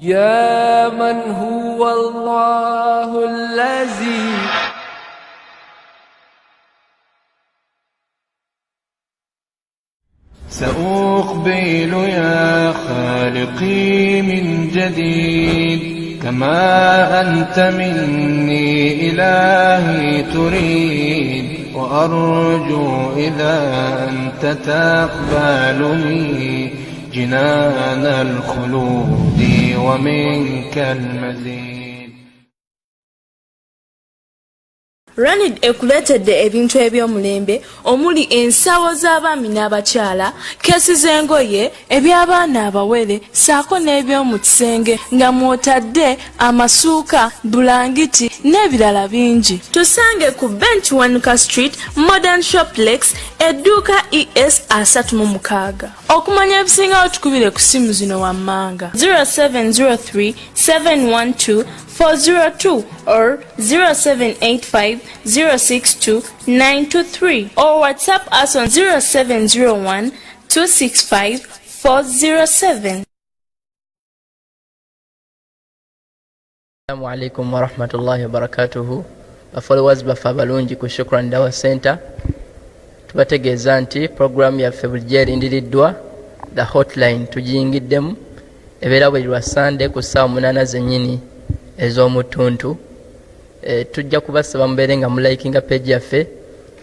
يا من هو الله الذي سأقبل يا خالقي من جديد كما أنت مني إلهي تريد وأرجو إذا أنت تقبلني جنان الخلود ومنك المزيد. Ranid ekuletedde ebintu eby'omulembe omuli ensawo z'abaami n'abakyala, keesi z'engoye, eby'abaana abawere, saako n'eby'omu kisenge nga mw'otadde amasuuka, bulangiti n'ebirala bingi. Tusange ku Bench 1 Street, Modern Shoplex, edduuka ES 36. Okumanya ebisingawo tukubire ku simu zino wammanga 0703 712 402 or 0785 062 923 or WhatsApp us on 0701 265 407. Assalamu alaikum wa rahmatullahi wa barakatuhu. Followers bafa balungi ku Shukran Dawa Center. Tubategeeza nti program yaffe bulijjo erindiriddwa the hotline tugiyingiddemu ebeera buli lwa Sunday ku ssaawa 8 zennyini ez'omutuntu. Tujja kubasaba mubeere nga mulayikinga page yaffe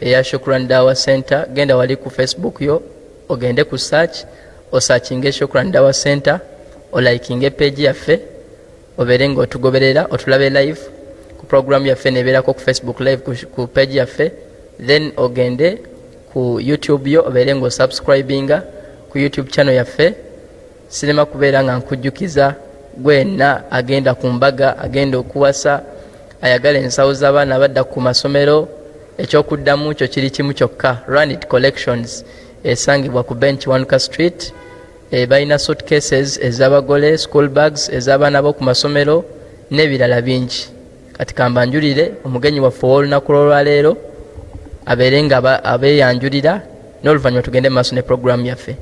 eya Shukran Dawa Center. Genda wali ku Facebook yo ogende ku search osearchinge Shukran Dawa Center olayikinge page yaffe obeere nga otugoberera otulabe live ku program yaffe nebeerako ku Facebook live ku page yaffe, then ogende ku YouTube yo obeere nga osubscribinga ku YouTube channel yaffe. Sirema kubeera nga nkujjukiza gwenna agenda ku mbaga, agenda okuwasa, ayagala ensawo z'abaana abadda ku masomero, ekyokuddamu kyo kiri kimu kyokka. Ranit Collections esangibwa ku Bench 1 Street. Balina suitcases ez'abagole, school bags ez'abaana bo ku masomero n'ebirala bingi. Kati kambanjulire omugenyi waffe ow'olunaku lw'olwaleero abeere nga abeeyanjulira n'oluvannyuma tugende mu maaso ne program yaffe.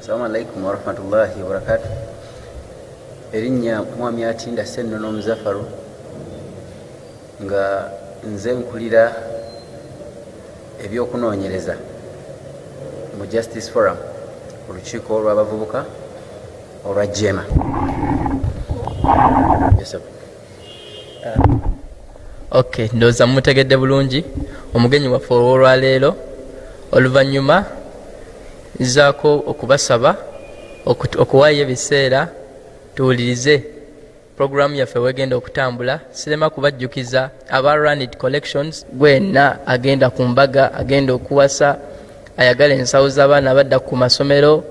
Assalamu alaikum wa rahmatullahi wa barakatuh. Erinnya Mwami Atinda Ssennono Muzaffaru nga nze nkulira ebyokunoonyereza mu Justice Forum, olukiiko olw'abavubuka olwa JEMA. Okay, ndowooza mutegedde bulungi omugenyi waffe olw'olwaleero. Oluvannyuma nzaako okubasaba okuwaayo ebiseera tuwulirize programu yaffe wegenda okutambula. Sirema kubajjukiza aba Ranit Collections gwenna agenda ku mbaga, agenda okuwasa, ayagala ensawo z'abaana abadda ku masomero,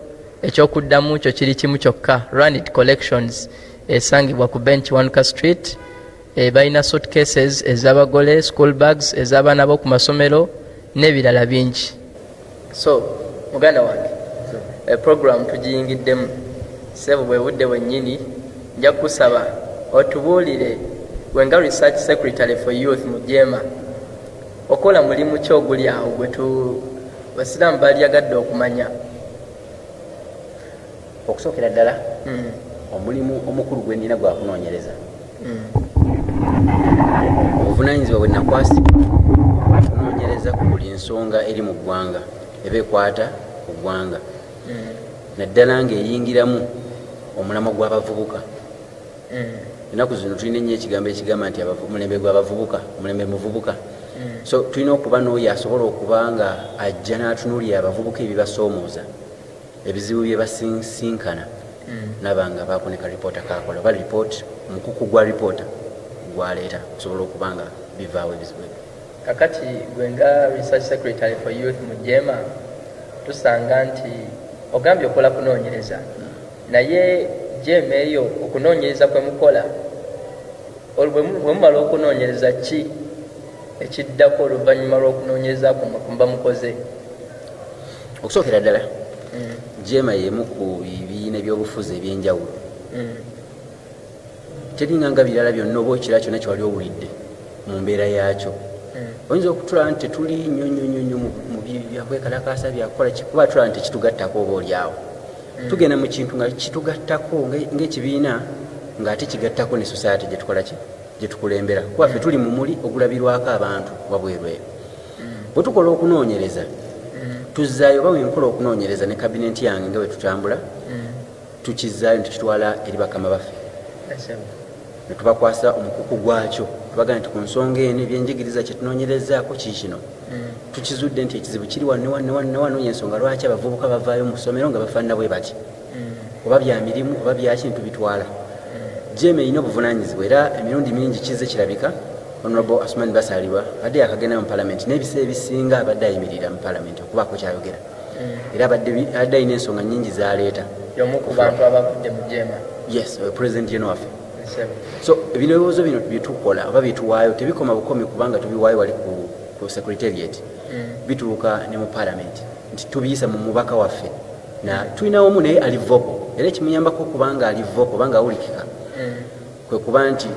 ekyokuddamu kyo kiri kimu kyokka. Ranit Collections esangibwa ku Bench 1 Street. Balina suitcases ez'abagole, school bags ez'abaana bo ku masomero n'ebirala bingi. So muganda wange program tugiyingiddemu, sebo bwe budde bwennyini nja kusaba otubuulire wenga research secretary for youth mu JEMA okola mulimu ki oguli awo gwe basiraamu balyagadde okumanya. Okusookera ddala omulimu omukulu gwe nnina gwa kunoonyereza. Obuvunaanyizibwa bwe nakwasibwa kunoonyereza ku buli nsonga eri mu ggwanga eba ekwata ku ggwanga, naddala ng'eyingiramu omulamwa gw'abavubuka. Ennaku zino tulina ennyo ekigambo ekigamba nti omulembe gw'abavubuka, omulembe muvubuka. So tulina okuba n'oyo asobola okuba nga ajja n'atunuulira abavubuka ebibasoomooza, ebizibu bye basinkana, naba nga baakoneka lipoota kaakola oba lipooti, omukuku gwa lipoota gwaleeta okusobola okuba nga bivaawo ebizibu ebyo. Kakati gwe nga research secretary for youth mu JEMA tusanga nti ogambye okola kunoonyereza, naye JEMA eyo okunoonyereza kwe mukola bwe mumala okunoonyereza ki ekiddako oluvannyuma lw'okunoonyereza kumwe kumba mukoze? Okusookera ddala JEMA y'emu ku bibiina ebyobufuzi ebyenjawulo. Teringa nga birala byonna oba ekirala kyonna kyewali owulidde mu mbeera yaakyo oyinza okutula nti tetuli nnyo mu byakwekalakaasa byakukola kuba tula nti kitugattako oba oliawo tugenda mu kintu nga kitugattako ng'ekibiina ng'ate kigattako ne society gyetukola ki gyetukulembera kuba ffe tuli mumuli ogulabirwako abantu wabweru eyo bwe tukola okunoonyereza tuzzaayo oba wenkola okunoonyereza ne kabineti yange nga bwe tutambula tukizzaayo ne tukitwala eri bakama baffe ne tubakwasa omukuku gwakyo tubagaa nti ku nsonga eno ebyenjigiriza kyetunoonyerezaako kiikino tukizudde nti ekizibu kiri wano yensonga lwaki abavubuka bavaayo mu ssomero nga bafaanana bwe bati oba bya mirimu oba byaki ntubitwala jeme erina obuvunaanyizibwa era emirundi mingi kize kirabika honorable Asumani Basalirwa adde yakagenda mu palamenti n'ebiseera ebisinga abadde ayimirira mu palamenti okubaako kyayogera era adde alina ensonga nnyingi zaleeta y'omu ku bantu abavudde mu jema yes president general waffe so ebirowoozo bino byetukola oba byetuwaayo tebikoma bukomi kubanga tubiwaayo wali ku secretariat bituuka ne mu palamenti nti tubiyisa mu mubaka waffe na tulina omu naye ali vocal era ekimuyambako kubanga ali vocal obanga awulikika kwe kuba nti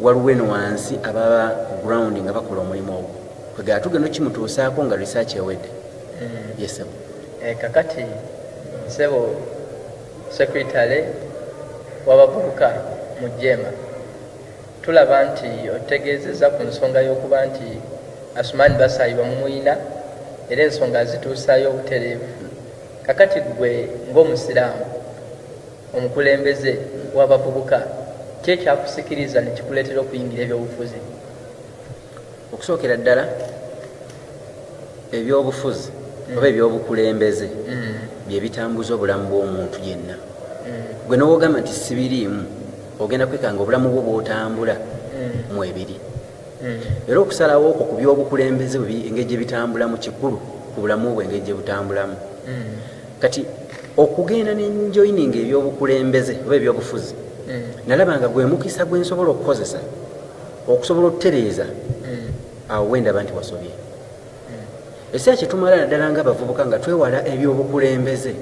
waliwo eno wansi ababa ground nga bakola omulimu ogwo kwegala tugenda kimutuusaako nga research ewedde yes kakati sebo secretary wabavubuka mu jema tulaba nti otegeezezza ku nsonga y'okuba nti Asumani Basalirwa mumuyina era ensonga zituusaayo obutereevu kakati gwe ng'omusiraamu omukulembeze w'abavubuka ki ekyakusikiriza ne kikuleetera okuyingira ebyobufuzi okusookera ddala ebyobufuzi oba ebyobukulembeze bye bitambuza obulamu bw'omuntu yenna gwe n'ogamba nti sibiriimu ogenda kwekanga obulamu bwo bw'otambula mu ebiri era okusalawo okwo ku byobukulembeze engeri gye bitambulamu kikulu ku bulamu bwe engeri gye butambulamu kati okugenda n'enjoyininga ebyobukulembeze oba ebyobufuzi nalaba nga gwe mukisa gwe nsobola okukozesa okusobola okutereeza awo wendaba nti wasobye ekiseera kyetumala naddala nga abavubuka nga twewala ebyobukulembeze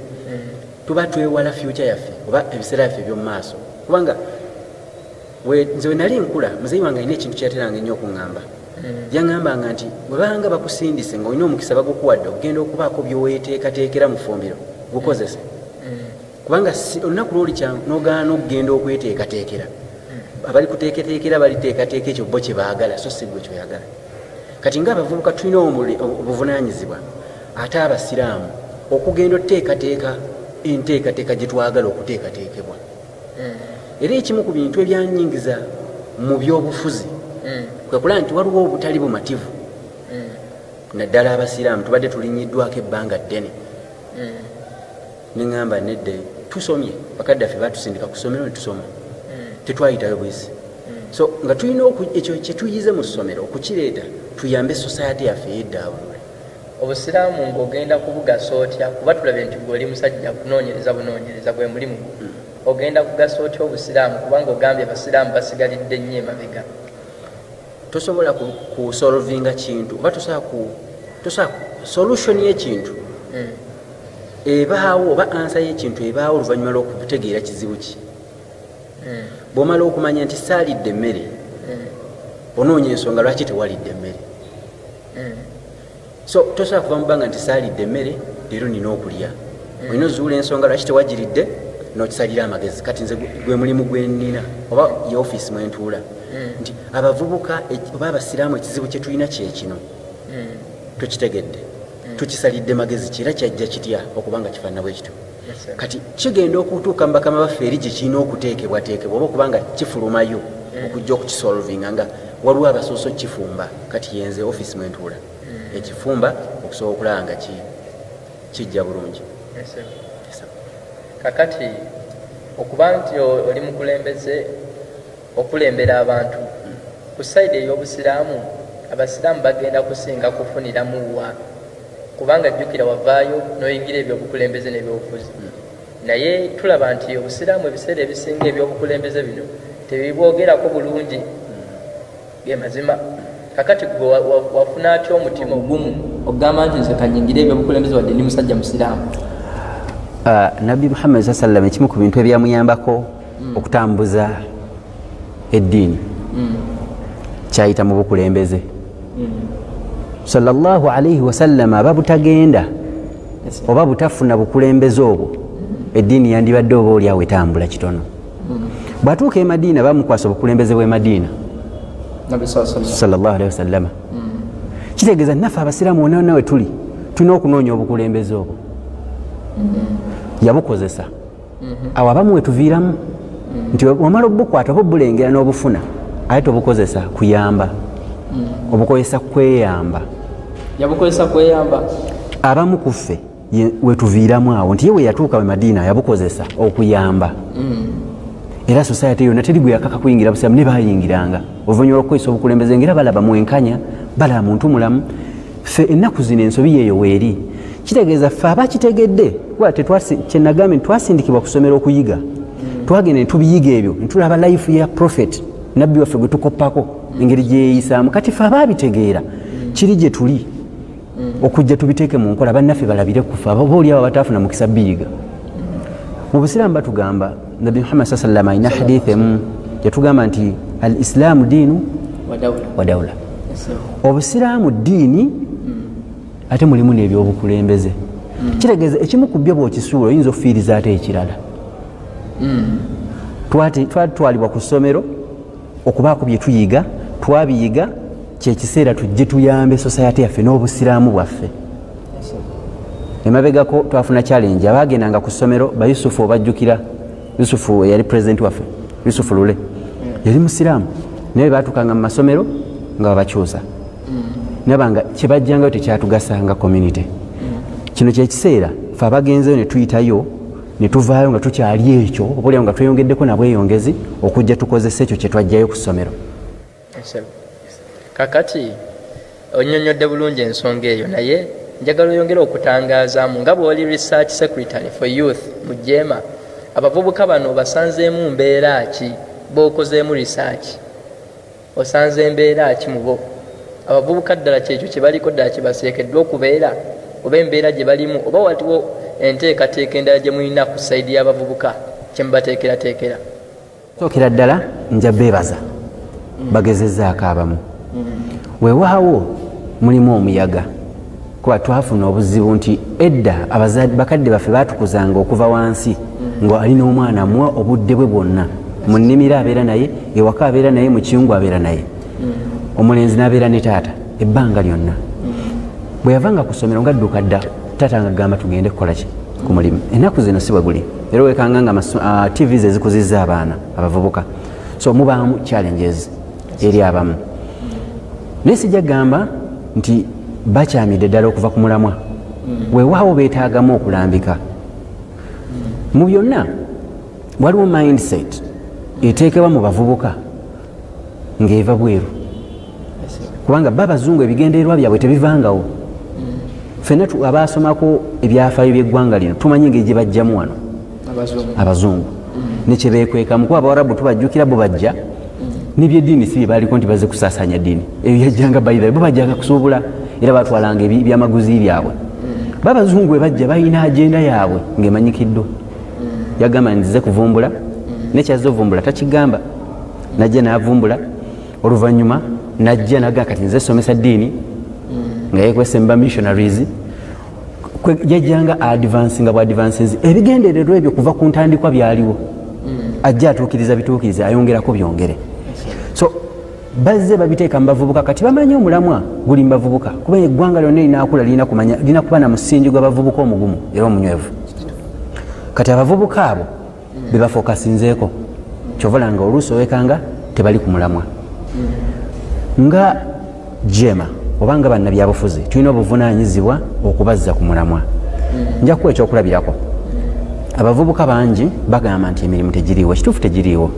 tuba twewala future yaffe oba ebiseera yaffe eby'omu maaso kubanga nze we nali nkula muzeyi wange alina ekintu kyateranga ennyo okuŋŋamba yaŋŋambanga nti bwe banga bakusindise ng'olina omukisa bagukuwadde okugenda okubaako byoweteekateekera mu ffumbiro gukozese kubanga olunaku lwoli n'ogaana okugenda okweteekateekera abali kuteekateekera baliteekateeka ekyo bo kye baagala so si gwe kyoyagala kati ng'abavubuka tulina obuvunaanyizibwa ate abasiraamu okugenda oteekateeka enteekateeka gye twagala okuteekateekebwa era ekimu ku bintu ebyanyingiza mu byobufuzi kwe kulaba nti waliwo obutali bumativu naddala abasiraamu tubadde tulinyiddwako ebbanga ddene neŋŋamba nedde tusomye bakadde affe batusindika ku ssomero ne tusoma tetwayitayo bwisi so nga tulina ekyo kyetuyize mu ssomero okukireeta tuyambe society yaffe ey'eddaabulule obusiraamu ng'ogenda kubugasa otya kuba tulabe nti gwoli musajja kunoonyereza bunoonyereza gwe mulimu ogenda kugasa otya obusiraamu kubanga ogambye abasiraamu basigalidde nnyo emabega tosobola kusolvinga kintu oba tosobola solution y'ekintu ebaawo oba ansa y'ekintu ebaawo oluvannyuma lw'okutegeera kizibu ki bw'omala okumanya nti saalidde emmere onoonya ensonga lwaki tewalidde emmere so tosobola kuva mu bbanga nti saalidde emmere leero nina okulya olina ozuula ensonga lwaki tewagiridde n'okisalira amagezi kati nze gwe mulimu gwe nnina oba yeofiisi mwentuula nti abavubuka oba abasiraamu ekizibu kye tulina kyekino tukitegedde tukisalidde magezi ki era kyajja kitya okubanga kifaanana bwe kityo kati kigenda okutuuka mu bakama baffe eri gye kirina okuteekebwateekebwa oba okubanga kifulumayo okujja okukisolvinga nga waliwo abasoose okukifumba kati yenze ofiisi mwentuula ekifumba okusobola okulaba nga kijja bulungi kakati okuba nti oli mukulembeze okulembera abantu ku sayidi ey'obusiraamu abasiraamu bagenda kusinga kufuniramu wa kubanga jjukira wavaayo n'oyingira ebyobukulembeze n'ebyobufuzi naye tulaba nti obusiraamu ebiseera ebisinga ebyobukulembeze bino tebibwogerako bulungi ge mazima kakati gwe wafuna atya omutima ogumu okugamba nti nze kanyingira ebyobukulembeze wadde ndi musajja musiraamu nabbi Muhammad sallam ekimu ku bintu ebyamuyambako okutambuza eddiini kyayita mu bukulembeze sallallahu alaihi wasallam aba butagenda oba butafuna bukulembeze obwo eddiini yandibadde oba oliawo etambula kitono bwatuuka e Madiina bamukwasa obukulembeze bw'e Madiina sallallahu alaihi wasallam kitegeeza naffe abasiraamu wonna wonna we tuli tulina okunoonya obukulembeze obwo yabukozesa awo abamu wetuviiramu nti omala obukwata oba obulengera n'obufuna aye tobukozesa kuyamba obukozesa kweyamba yabukozesa kweyamba abamu ku ffe wetuviiramu awo nti ye we yatuuka we Madiina yabukozesa okuyamba era society yonna teri gwe yakaka kuyingira busiramu ne bayingiranga oluvannyuma lw'okukozesa obukulembeze ngera balaba mwenkanya balaba muntu mulamu ffe ennaku zino ensobi yeeyo weeri kitegeeza ffe abakitegedde kyenagambye twasindikibwa kusomera okuyiga twagenda netubiyiga ebyo netulaba life ya prophet nabbi waffe gwe tukoppako engeri gyeyeyisaamu kati ffe abaabitegeera kiri gye tuli okujja tubiteeke mu nkola bannaffe balabire kufa obaoliawo bataafuna mukisa biyiga mu busiraamu batugamba nabbi Muhammad saa sallam alina hadithi emu yatugamba nti al islaamu diinu wa dawla obusiraamu ddiini ate mulimu n'ebyobukulembeze kitegeeza ekimu ku byo bw'okisuula oyinza okufiiriza ate ekirala twatwalibwa ku ssomero okubaako bye tuyiga twabiyiga kyekiseera tujje tuyambe society yaffe n'obusiraamu bwaffe emabegako twafuna challenge abagendanga ku ssomero ba Yusufu obajjukira Yusufu yali president waffe Yusufu Lule yali musiraamu naye batukanga mu masomero nga babakyusa nabanga kyebajjangayo tekyatugasanga community kino kyekiseera fe abagenzeyo netuyitayo netuvaayo nga tukyali ekyo obaolyawo nga tweyongeddeko nabweyongezi okujja tukozesa ekyo kyetwajjayo ku ssomero kakati onyonyodde bulungi ensonga eyo naye njagala oyongera okutangaazamu nga bw'oli research secretary for youth mu Jeema abavubuka bano basanzeemu mbeera ki b'okozeemu research osanze mbeera ki mu bo abavubuka ddala kyekyo kye baliko ddala kye baseekeddwa okubeera oba embeera gye balimu oba waliwo enteekateeka endala gye mulina ku sayidi y'abavubuka kye mubateekerateekera sookera ddala nja beebaza bagezezzaako abamu weewaawo mulimu omuyaga kuba twafuna obuzibu nti edda bakadde baffe baatukuzanga okuva wansi nga alina omwana amuwa obudde bwe bwonna mu nnimiro abeera naye ewaka abeera naye mu kiyungu abeera naye omulenzi n'abeera ne taata ebbanga lyonna bwe yavanga ku ssomero nga adduka dda taata nga gamba tugende kukola ki ku mulimu ennaku zino si bwe guli era wekanga nga tvs ezikuzizza abaana abavubuka so mubaamu challenges eri abamu naye sijja gamba nti bakyamidde ddala okuva ku mulamwa weewaawo beetaagamu okulambika mu byonna waliwo mindset eteekebwa mu bavubuka ng'eva bweru kubanga babazungu ebigendererwa byabwe tebivangawo ffenna abaasomako ebyafaayo by'eggwanga lino tumanyi engeri gye bajjamu wano abazungu nekyebeekwekamu kuba abawarabu tubajjukira bo bajja nebyeddiini si bye baaliko nti baze kusaasanya ddiini ebyo yajjanga bayira bo bajjanga kusuubula era batwalanga ebyamaguzi byabwe babazungu bwe bajja balina agenda yaabwe ng'emanyikiddwa yagamba nzize kuvumbula nekyazze ovumbula takigamba najja n'avumbula oluvannyuma najja naga kati nze somesa ddiini nga yekwese mba missionaries yajjanga advance nga bwadvances ebigendererwa ebyo kuva ku ntandikwa byaliwo ajja atuukiriza bituukirize ayongerako byongere so bazze babiteeka mu bavubuka kati bamanyi omulamwa guli mu bavubuka kuba eggwanga lyonna linaakula lina kuba na musingi gw'abavubuka omugumu era omunywevu kati abavubuka abo be bafokasinzeeko kyovalanga oluusi owekanga tebali ku mulamwa nga Jeema obanga bannabyabufuzi tulina obuvunaanyizibwa okubazza ku mulamwa nja kuwa ekyokulabirako abavubuka bangi bagamba nti emirimu tegiriiwo ekituufu tegiriiwo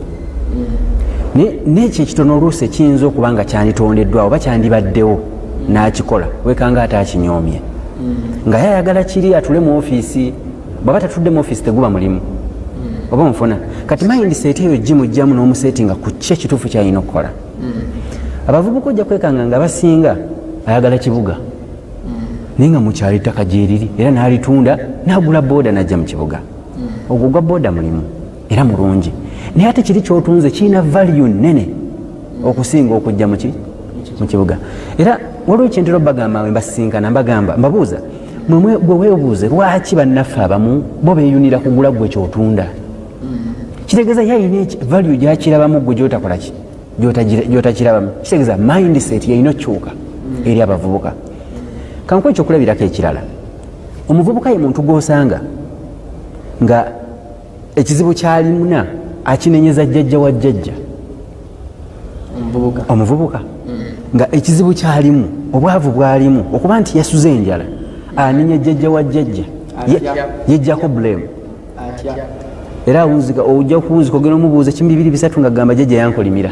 nekyo ekitono oluusi ekiyinza okuba nga kyanditondeddwawo oba kyandibaddewo n'akikola wekanga ate akinyoomye nga yayagala kiri atule mu ofiisi bwaba tatudde mu ofiisi teguba mulimu oba mufuna kati mindset eyo gimujjamu n'omuseetinga ku ki ekituufu kyalina okukola abavubuka ojja kwekanga nga basinga ayagala kibuga naye nga mukyalo ettaka gyeriri era n'alitunda n'agula booda n'ajja mu kibuga ogwo gwa booda mulimu era mulungi naye ate kiri kyotunze kirina value nnene okusinga okujja mu kibuga era waliwo ekyentera bagamba mbasinkana mbagamba mbabuuza gwe weebuuze lwaki bannaffe abamu bo beeyunira kugula gwe kyotunda kitegeeza yayina value gyakirabamu gwe gyotakolaki gyotakirabamu kitegeeza mindset yayina okyuka eri abavubuka kankuwa ekyokulabirako ekirala omuvubuka ye muntu gwosanga nga ekizibu kyalimuna akinenyeza jjajja wa jjajja omuvubuka nga ekizibu kyalimu obwavu bwalimu okuba nti yasuze enjala anenya jjajja wa jjajja yejjako blame era ojja kuwunzika ogenda omubuuza kimu 2-3 nga gamba jjajja yankolimira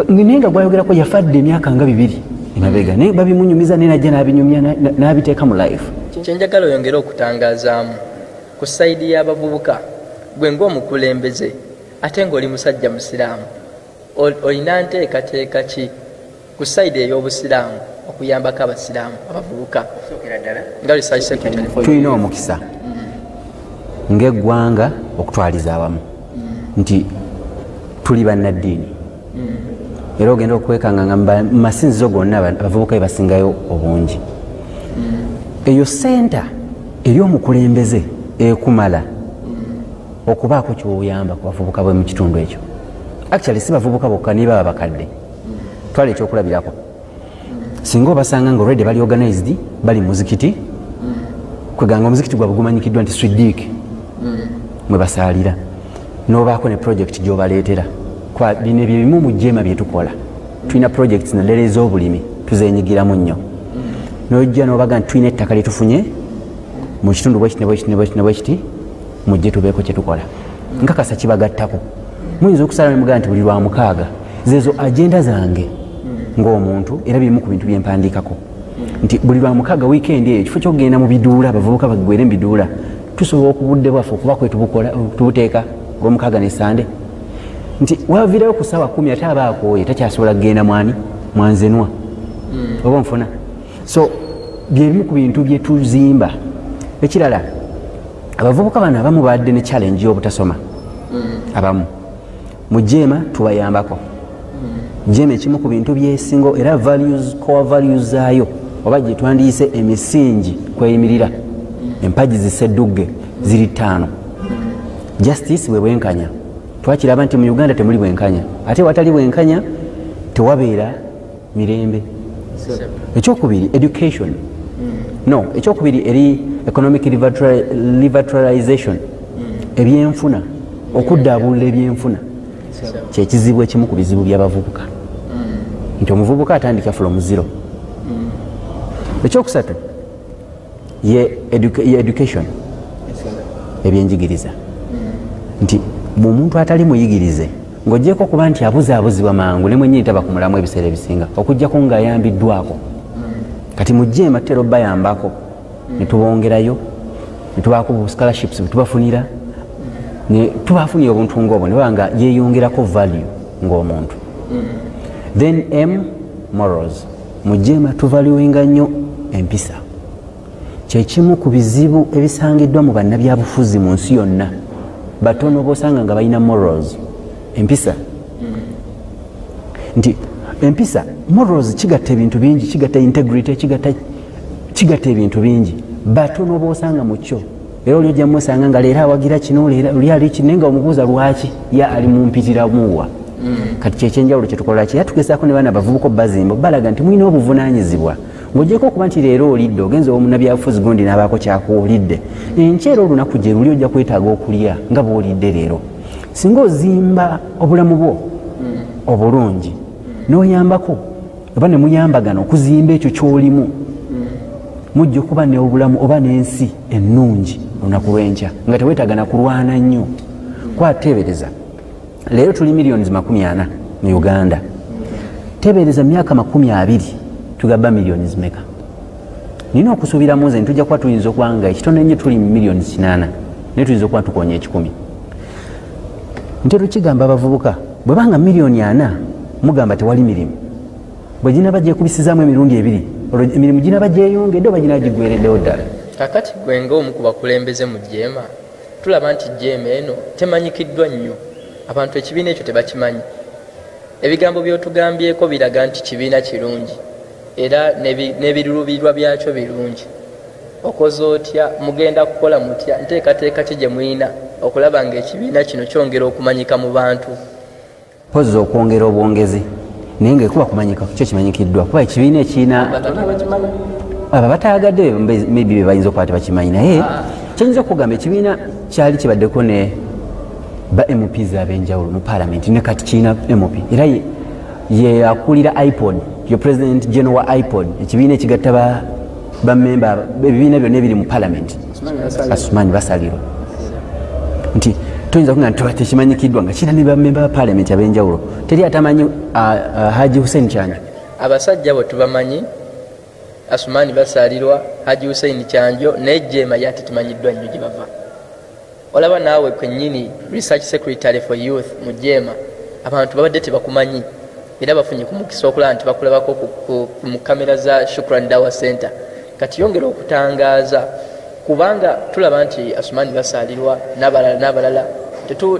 naye nga gwayogerako yafadde emyaka nga 2 emabega naye babimunyumiza naye najja nabinyumya nabiteeka mu life. Kyenjagala oyongere okutangazaamu ku sayidi y'abavubuka gwe ng'omukulembeze ate ng'oli musajja musiraamu olina nteekateeka ki ku sayidi ey'obusiraamu okuyambako abasiraamu abavubuka nga research secretary? Tulina omukisa ng'eggwanga okutwaliza awamu nti tuli bannaddiini era ogenda okwekanga nga mu masinzizo gonna abavubuka be basingayo obungi. Eyo senta eri omukulembeze ekumala okubaako kyoyamba ku bavubuka bwe mu kitundu ekyo. Actually si bavubuka bokka niba baba bakadde twala ekyokulabirako singa obasanga nga already bali organized bali muzikiti kweganga omuzikiti gwabwe gumanyikiddwa nti Swiddiik mwe basaalira n'obaako ne project gy'obaleetera bino ebyo bimu mu jeema bye tukola. Tulina projects naddala ez'obulimi tuzenyigiramu nnyo n'ojja n'obaga nti tulina ettaka lye tufunye mu kitundu bwekiti mujje tubeeko kye tukola. Nkakasa kibagattako muyinza okusala nemugaa nti buli lwa 6 zezo agenda zange ng'omuntu era bimu ku bintu bye mpandiikako nti buli lwa 6 wiikendi eyo kifo kyokugenda mu biduula abavubuka bagwere mu biduula tusobola okubudde bwaffe okuba kwe tubuteeka ng'omukaaga ne Sande nti waviirayo ku ssaawa 10 ate aba akooye takyasobola kugenda mwanzenwa oba nfuna. So byebimu ku bintu bye tuzimba. Ekirala abavubuka bano abamu badde ne challenge y'obutasoma abamu mu jeema tubayambako. Jeema ekimu ku bintu byesingo era core values zaayo oba gye twandiise emisingi kweyimirira empagi zisedugge ziri 5. Justice bwe bwenkanya twakiraba nti mu Uganda temuli bwenkanya ate watali bwenkanya tewabeera mirembe. Ekyokubiri education ekyokubiri eri economic revitalization ebyenfuna okuddaabulula ebyenfuna kyekizibu ekimu ku bizibu by'abavubuka nti omuvubuka atandika from 0. Ekyokusatu ye education ebyenjigiriza nti omuntu atali muyigirize ng'ogyeko okuba nti abuzaabuzibwa mangu ne mwennyini taba ku mulamu ebiseera ebisinga okuggyako ng'ayambiddwako kati mu jeema tutera obbayambako ne tubongerayo ne tubaako bu scholarships bwe tubafunira ne tubafunira obuntu ng'obwo ne baba nga yeeyongerako value ng'omuntu. Then morals mu jeema tuvaluinga nnyo empisa kyekimu ku bizibu ebisangiddwa mu bannabyabufuzi mu nsi yonna batono bosanga nga balina morals empisa nti empisa morals kigatta ebintu bingi kigatta integrity kigatta ebintu bingi batono bosanga mu kyo era olyojja musanga nga leero awagira kino luli ali kino nga omubuuza lwaki ya ali mumpitiramuwa kati kyekyenjawulo kyetukola ki yatugezaako ne baana bavubuka bazimba balaga nti mulina obuvunaanyizibwa ng'ogyeko okuba nti leero olidde ogenza omunabyabufuzi gundi n'abaako kyakuolidde enkyera olunaku gye luli ojja kwetaaga okulya nga bw'olidde leero singa ozimba obulamu bwo obulungi n'oyambako oba ne muyambagana okuzimba ekyo ky'olimu mujja okuba n'obulamu oba n'ensi ennungi olunaku lw'enkya nga teweetaagana kulwana nnyo. Kwateebereza leero tuli millions 40 mu Uganda teebereza myaka 20 tugaba millions meka nina okusuubiramu nze ntujja kuba tuyinza okuba nga ekitono ennyo tuli millions 8 naye tuyinza okuba tukonya 10. Ntera kigamba abavubuka bwe banga miliyoni 4 mugamba tewali mirimu bwe ginaba gyekubisizaamu emirundi 2 olwo emirimu ginaba gyeyongedde oba ginaba gigwereddewo ddala. Kakati gwe ng'omu ku bakulembeze mu jeema tulaba nti jeema eno temanyikiddwa nnyo abantu ekibiina ekyo tebakimanyi. Ebigambo by'otugambyeko biraga nti kibiina kirungi era n'ebiruubirirwa byakyo birungi. Okoze otya, mugenda kukola mutya, nteekateeka ki gye mulina okulaba ng'ekibiina kino kyongera okumanyika mu bantu? Pozi okwongera obwongezi naye ngaekuba kumanyika kyo kimanyikiddwa kuba ekibiina ekiina abo bataagadde maybe be bayinza okuba tebakimanyi naye kyayinza okugamba ekibiina kyali kibaddeko ne ba MPs ab'enjawulo mu paalamenti ne kati kiina MP era ye akulira IPOD ye president general wa IPOD ekibiina ekigatta bamemba ebibiina byonna ebiri mu paalamenti Asumani basalirwa nti tuyinza kuŋŋamba tuba tekimanyikiddwa nga kiina ne bamemba ba paalamenti ab'enjawulo teri atamanyi Haji Hussein Kyanjo. Abasajja bo tubamanyi Asumani basalirwa Haji Hussein Kyanjo ne Jema yate tumanyiddwa nnyo gye bava. Olaba naawe kwennyini research secretary for youth mu Jema abantu babadde tebakumanyi era bafunye ku mukisa okulaba nti bakulabako mu kamera za Shukran Dawa Center. Kati yongera okutangaaza kubanga tulaba nti Asumani basalirwa n'abalala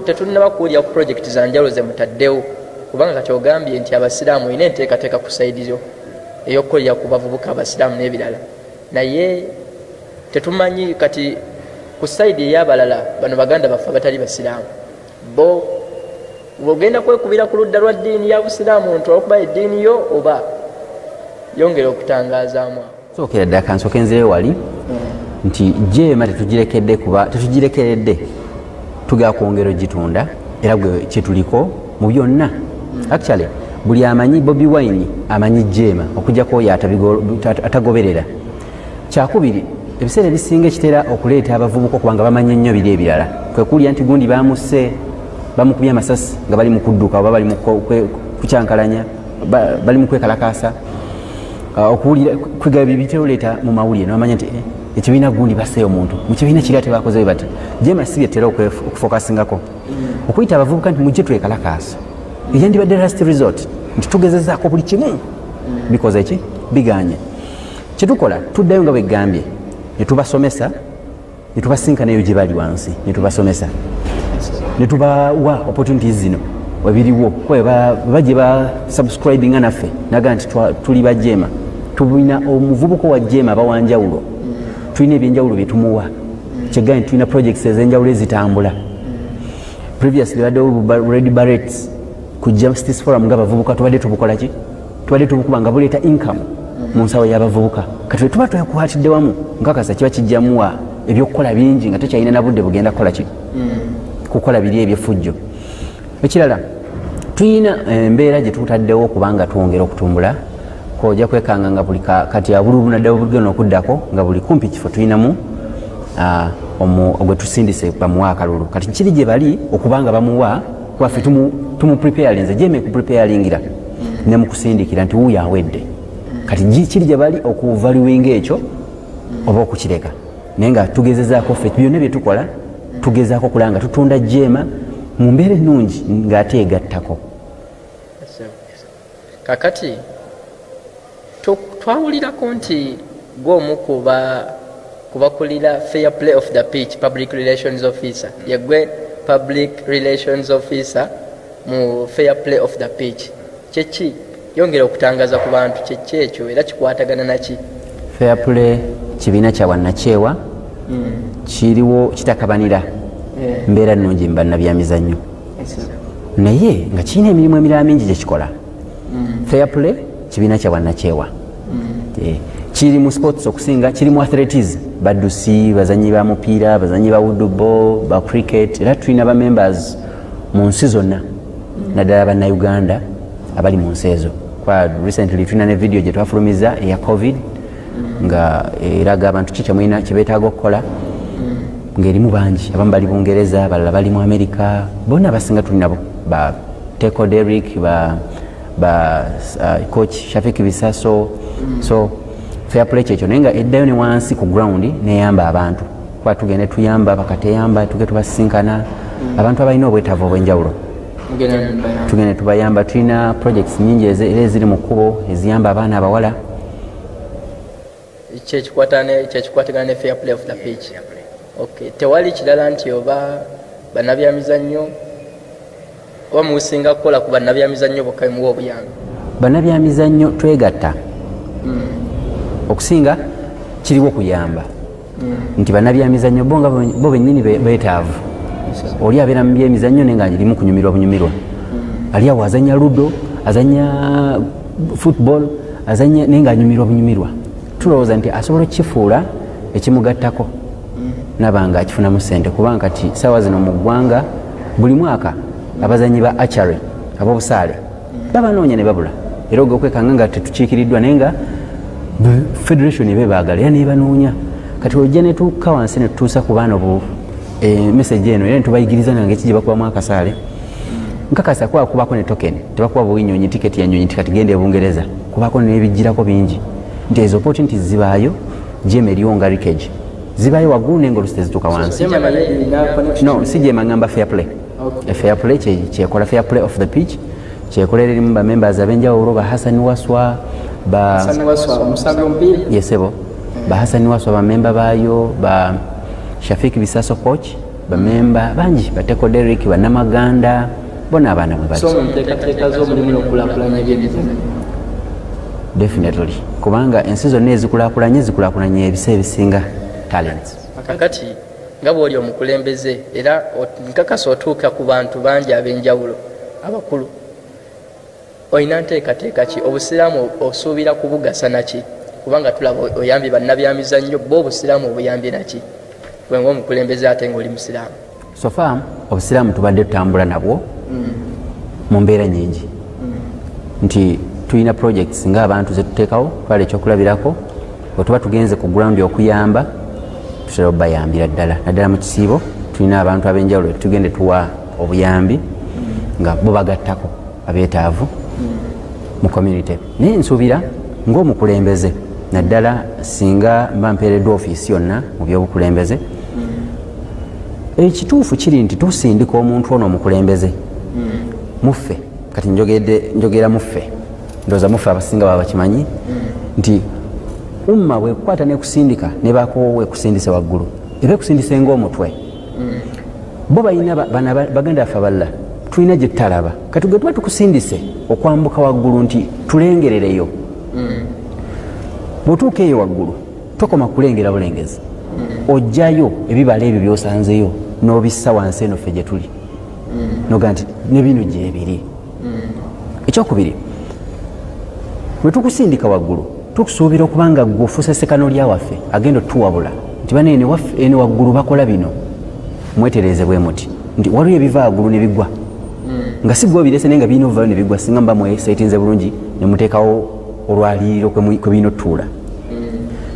tetunaba kuwulira ku project za njawulo ze mutaddewo kubanga kati ogambye nti abasiraamu ina enteekateeka ku saidi ey'okukolera ku bavubuka abasiraamu n'ebirala naye tetumanyi kati ku saidi ey'abalala bano baganda baffe abatali basiraamu bo ogenda kwekubira ku ludda lwa ddiini ya busiraamu nti olwokuba eddiini yo oba yongera okutangaazaamu sookera ddala kansooka enzireyo wali nti Jema tetugirekeredde tugera kwongera ogitunda era gwe kyetuliko mu byonna actually buli amanyi Bobi Wine amanyi Jema okujjako oyo atagoberera. Kyakubiri ebiseera ebisinga ekitera okuleeta abavubuka okubanga bamanyi ennyo biri ebirala kwe kulya nti gundi bamusse bamukubye amasasi nga bali mu kudduka oba bali mu kukyankalanya bali mu kwekalakaasa okuwulira kwegaba bibiteoleeta mu mawulire nomanya nti ekibiina gundi basseeyo omuntu mu kibiina kiri ate bakoze bata. Jema si byetera okufokasingako okuyita abavubuka nti mujje twekalakaasa eyandibadde last resort nti tugezezaako buli kimu bikoze ki biganye. Kyetukola tuddayo nga bwegambye netubasomesa netubasinkanayo gye bali wansi netubasomesa netubawa opportunities zino webiriwo bajje ba subscribinga naffe naga nti tuli ba Jema tulina omuvubuko wa Jema bawanjawulo tulina ebyenjawulo byetumuwa kyegani tulina projects ez'enjawulo ezitambula. Previously baddewo Red Barretts ku Justice Forum nga bavubuka tubadde tubukola ki tubadde tubukuba nga buleeta income mu nsawo y'abavubuka kati tuba twekwatidde wamu nkakasa kiba kijjamuwa ebyokukola bingi nga tekyalina na budde bugenda kukola ki kukola biri ebyefujjo. Ekirala tulina embeera gye tutaddewo okubanga twongera okutumbula kojja kwekanga nga buli kati abululu naddawo bulugenda okuddako nga buli kumpi kifo tulinamu ogwe tusindise bamuwa akalulu kati kiri gye bali okubanga bamuwa kwaffe tumupreparinze Jema kupreparingira ne mukusindikira nti wuuyo awedde kati kiri gye bali okuvaluwinga ekyo oba okukireka naye nga tugezezaako ffe byonna bye tukola tugezaako kulanga tutunda Jema mu mbeera ennungi ng'ate egattako. Kakati twawulirako nti gw'omu kubakulira fair play of the pitch public relations officer yegwe public relations officer mu fair play of the pitch kyeki yongera okutangaza ku bantu kyeki ekyo era kikwatagana naki? Fair play kibiina kya bannakyewa kiriwo kitakabanira mbeera nnungi mu bannabyamizannyo naye nga kirina emirimu emirala mingi gyekikola. Fair play kibiina kya bannakyewa kiri mu sports okusinga kiri mu athletics baddusi bazanyi ba mupiira bazanyi ba woodball ba cricket era tulina ba members mu nsi zonna naddala bannayuganda abali mu nsi ezo. Recently tulina ne video gye twafulumiza eya covid nga eraga abantu ki kyemulina kyebeetaaga okukola ng'erimu bangi abamu bali Bungereza balala bali mu America bonna abasinga tulinabo ba Teko Derrick ba coach Shafiki Bisaso so fair play kyekyo naye nga eddayo ne wansi ku ground neyamba abantu kuba tugende tuyamba bakateyamba tuge tubasinkana abantu abalina obwetaavu obw'enjawulo tugende tubayamba. Tulina projects nyingi era eziri mu kkubo eziyamba abaana abawala kyekikwatagana ne fair play of the pitch. Okay. Tewali kirala nti oba bannabyamizannyo oba musinga kukola ku bannabyamizannyo bokka muwa obuyambi? Bannabyamizannyo twegatta okusinga kiriwo okuyamba nti bannabyamizannyo bo bennyini beetaavu oli abeera mu byemizannyo naye nga limu kunyumirwa bunyumirwa ali awo azanya ludo azanya football azanya naye nga anyumirwa bunyumirwa tulowooza nti asobola okukifuula ekimugattako naba nga akifunamu ssente kubanga kati saawa zino mu ggwanga buli mwaka abazanyi ba archery ab'obusaale babanoonya ne babula era ogeokwekanga nga tetukiikiriddwa naye nga federation ebebaagala era nebanoonya kati ojja netuuka wansi netutuusa ku baana message eno era netubayigiriza nange ekigye bakubamu akasaale nkakasa kubako ne token tebakuba buwinyonyi tiketi ya nyonyi tikati genda ebungereza kubako nebijjirako bingi nti ezo opportunities zibaayo jema eriwo nga rikage zibaayo waggulu naye nga olusi tezituuka wansi no si jema ngamba fair play fair play kyekola fair play of the pitch kyekolera erimu bamembers abenjawulo ba Hassan Waswa yesebo ba Hassan Waswa bamemba baayo ba Shafiki Bisaso coach bamemba bangi bateko Derek banamaganda bona abaana mubali definitely kubanga ensi zonna ezikulakulanye ebisa ebisinga talents kakati nga bw'oli omukulembeze era nkakasa otuuka ku bantu bangi ab'enjawulo abakulu olina nteekateeka ki obusiraamu osuubira kubugasa naki kubanga tulaba oyambye bannabyamizannyo bo obusiraamu obuyambye naki gwe ng'omukulembeze ate ng'oli musiraamu sofa obusiraamu tubadde tutambula nabwo mu mbeera nyingi nti tulina projects ng'abantu zetuteekawo twala ekyokulabirako wetuba tugenze ku ground okuyamba tutera obayambira naddala mu kisiibo tulina abantu ab'enjawulo tugende tuwa obuyambi nga bo bagattako abeetaavu mu community naye nsuubira ng'omukulembeze naddala singa mba mpeereddwa ofiisi yonna mu byobukulembeze ekituufu kiri nti tusindika omuntu ono omukulembeze muffe kati njogera muffe ndowooza muffe abasinga baba bakimanyi nti umma bwekukwata nekusindika nebaako wekusindise waggulu eba ekusindise ng'omutwe bo balina baganda baffe abalala tulina gye tutalaba kati gwe tuba tukusindise okwambuka waggulu nti tulengerereyo bw'otuuka eyo waggulu tokoma kulengera bulengezi ojjayo ebibala ebyo byosanzeyo n'obissa wansi eno ffe gye tuli noga nti ne bino gyebiri ekyokubiri bwe tukusindika waggulu tukusuubira okubanga gwe ofuuse sekano lyawaffe agenda otuwabula nti bane ene waggulu bakola bino mwetereze bwe muti nti waliwo ebiva waggulu ne bigwa nga si gwe obirese naye nga birina ovayo ne bigwa singa mba mwesaitinze bulungi ne muteekawo olwaliiro kwe birina otutuula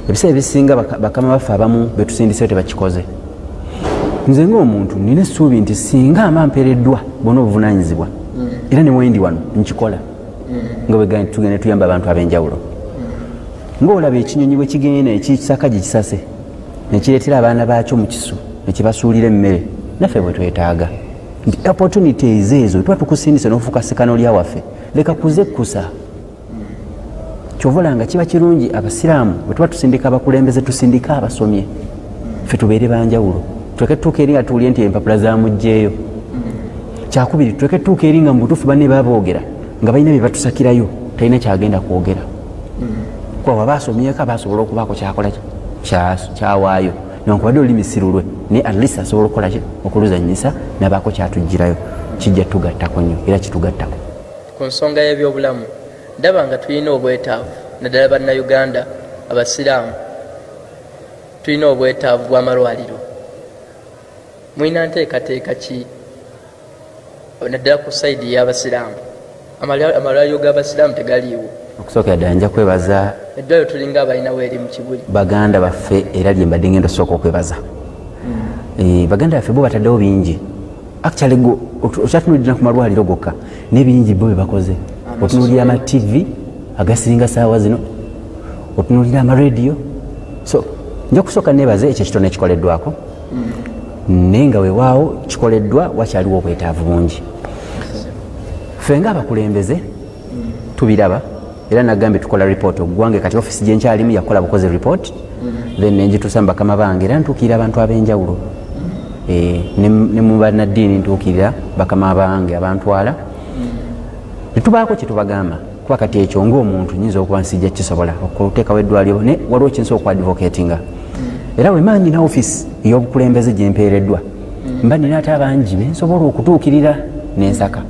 ebiseera ebisinga bakama baffe abamu betusindiseyo tebakikoze nze ng'omuntu nina essuubi nti singa mba mpeereddwa bona obuvunaanyizibwa era ne mwendi wano nkikola nga bwe tugende tuyamba abantu ab'enjawulo ng'olaba ekinyonyi bwe kigenda ekisaka gye kisase nekireetera abaana baakyo mu kisu nekibasuulira emmere naffe bwe twetaaga nti opportunities ezo tuba tukusindise n'ofuuka sekano lyawaffe leka kuzekkusa kyovolanga kiba kirungi abasiraamu bwe tuba tusindika abakulembeze tusindika abasomye ffe tubeere banjawulo tuleke tutuuka eri nga tuwulye nti empapula zamugjeeyo kyakubiri tuleke tutuuka eri nga mu butuufu banne baboogera nga balina bye batusakirayo talina kyagenda kwogera kuba waba asomyeko aba asobola okubaako kyakola kyawaayo newankubadde olulimi si lulwe naye atleast asobola okukola okuluzanyisa nabaako kyatugirayo kijja tugattako nnyo era kitugattako ku nsonga y'ebyobulamu ndaba nga tulina obwetaavu naddala bannayuganda abasiraamu tulina obwetaavu bw'amalwaliro mulina nteekateeka ki naddala ku sayidi y'abasiraamu amalwaliro g'abasiraamu tegaliiwo okusookera ddala nja kwebaza eddwaliro tulinga abalinawo eri mu kibuli baganda baffe era lye mbadde ngenda osooka okwebaza baganda baffe bo bataddewo bingi actually okyatunulira ku malwaliro gokka n'ebingi bo bye bakoze otunulira amativi agasiringa saawa zino otunulira amarediyo so nja kusooka nebaze ekyo ekitono ekikoleddwako naye nga weewaawo kikoleddwa wakyaliwo obwetaavu bungi ffe nga abakulembeze tubiraba era nagambye tukola report ogwange kati ofisi gyenkyalimu yakola bukozi report then nenjituusa mu bakama bange era ntuukirira abantu ab'enjawulo ne mu bannaddiini ntuukirira bakama bange abantwala netubaako kye tubagamba kuba kati ekyo ng'omuntu nyinza okuba nsijja kisobola okuteekawo eddwaliro ne waliwo kinsobola okuadvocatinga era bwe mba nina office ey'obukulembeze gye mpeereddwa mba nina ate abangi bensobola okutuukirira n'ensaka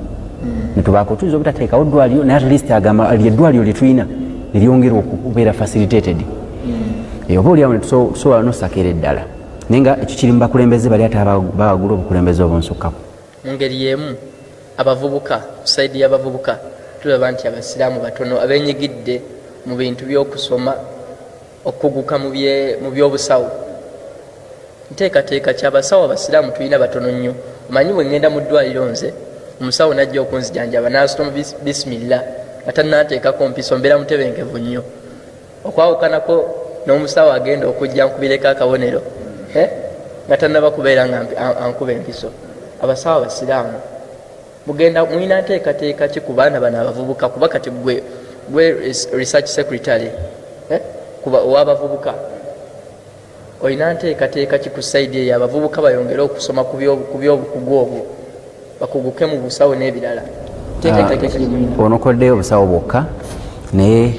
ne tubaako tuyinza obutateekawo ddwaliro naye at least agamba eddwaliro lye tulina ne lyongera okubeera facilitated oba oliawo ne tusobola nosakira eddala naye nga ekyo kiri mu bakulembeze bali ate babagula obukulembeze obunsukkako. Mu ngeri y'emu abavubuka saidi y'abavubuka tulaba nti abasiraamu batono abenyigidde mu bintu by'okusoma okuguka mu by'obusawo. Nteekateeka ky'abasawo abasiraamu tulina batono nnyo. Omanyi bwe ngenda mu ddwaliro nze omusawo najja okunzijanjaba n'asoma bisimillah nga tannaateekako mpiso mbeera mutebenkevu nnyo okwawukanako n'omusawo agenda okujja nkubireko akabonero nga tannaba kubeera nga ankuba empiso. Abasawo abasiraamu mugenda mulina nteekateeka ki ku baana bano abavubuka kuba kati gwe research secretary kuba ow'abavubuka olina nteekateeka ki ku saidi eyo abavubuka bayongere okusoma ku by'obukugu obwo bakuguke mu busawo n'ebirala. Onokoddeyo obusawo bwokka naye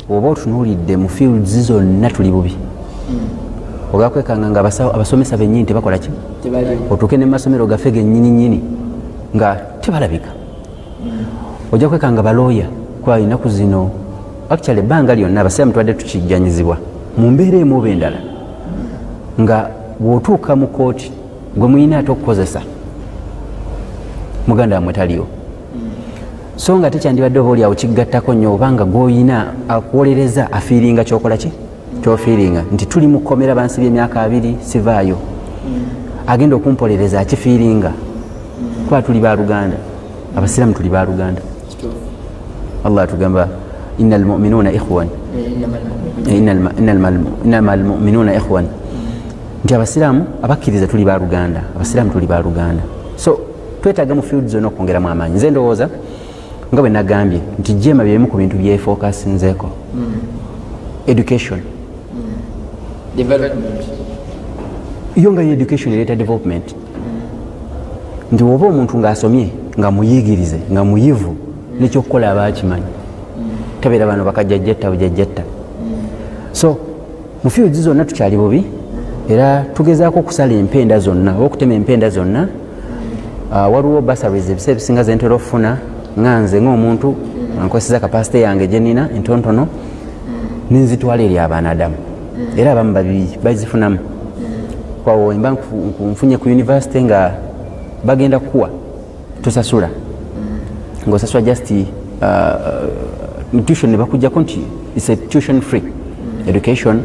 oba otunuulidde mu fields zonna tuli bubi ogakwekanga nga abasomesa bennyini tebakola ki otuuke ne mu masomero gaffe gennyini nga tebalabika ojja kwekanga balooya kuba ennaku zino actually ebbanga lyonna abasiraamu tubadde tukijjanyizibwa mu mbeera emu oba endala nga bw'otuuka mu kooti gwe muyina ate okukozesa muganda wamwe taliyo so nga tekyandibadde oba oliawo kigattako nnyo obanga gw'oyina akuwolereza afiiringa kyokola ki kyofiiringa nti tuli mu kkomera bansi by'emyaka 2 sivaayo agenda okumpolereza akifiiringa kuba tuli baluganda abasiraamu tuli baluganda. Allah atugamba innal mu'minuna ikhwan innamal mu'minuna ikhwan nti abasiraamu abakkiriza tuli baluganda abasiraamu tuli baluganda so twetaaga mu field zonna okwongeramu amaanyi. Nze ndowooza nga bwe nagambye nti jema byemu ku bintu byefokasinzeeko education development iyo nga education ereeta development nti oba omuntu ng'asomye nga muyigirize nga muyivu nekyokukola abaakimanyi tabeera bano bakajjajjatta bujajjatta so mu fields zonna tukyali bubi era tugezaako okusala empenda zonna oba okutema empenda zonna. Waliwo bursaries ebiseera ebisinga ze ntera okufuna nga nze ng'omuntu nkozesa kapasite yange gye nnina entontono ninzitwala eri abaana adamu era abamu babiri bazifunamu kwawo mba nfunye ku university nga bagenda kukuwa tosasula ng'osasula just tuition ne bakuggyako nti is a tuition free education